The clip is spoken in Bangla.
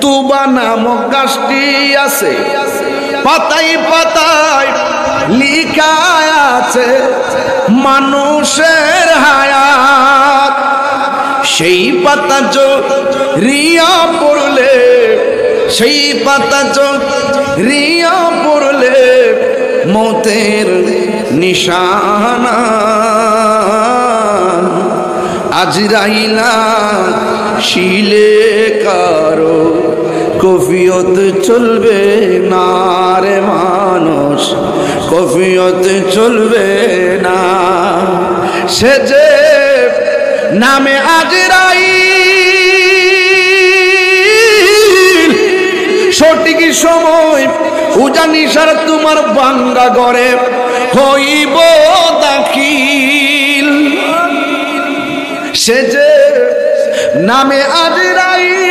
তুবা নামক গাছটি আছে, পাতায় পাতায় লিখা আছে মানুষের হায়াত। সেই পাতা রিয়া পড়লে, সেই পাতা রিয়া পড়লে মৌতের নিশানা। আজরাইলা শিলে কারো কফিয়ত চলবে না রে মানুষ, কফিয়ত চলবে না। সে যে নামে আজরাইল, সঠিক সময় উজানিশার তোমার বাঙ্গা ঘরে হইব দাখিল। সে যে নামে আজরাইল,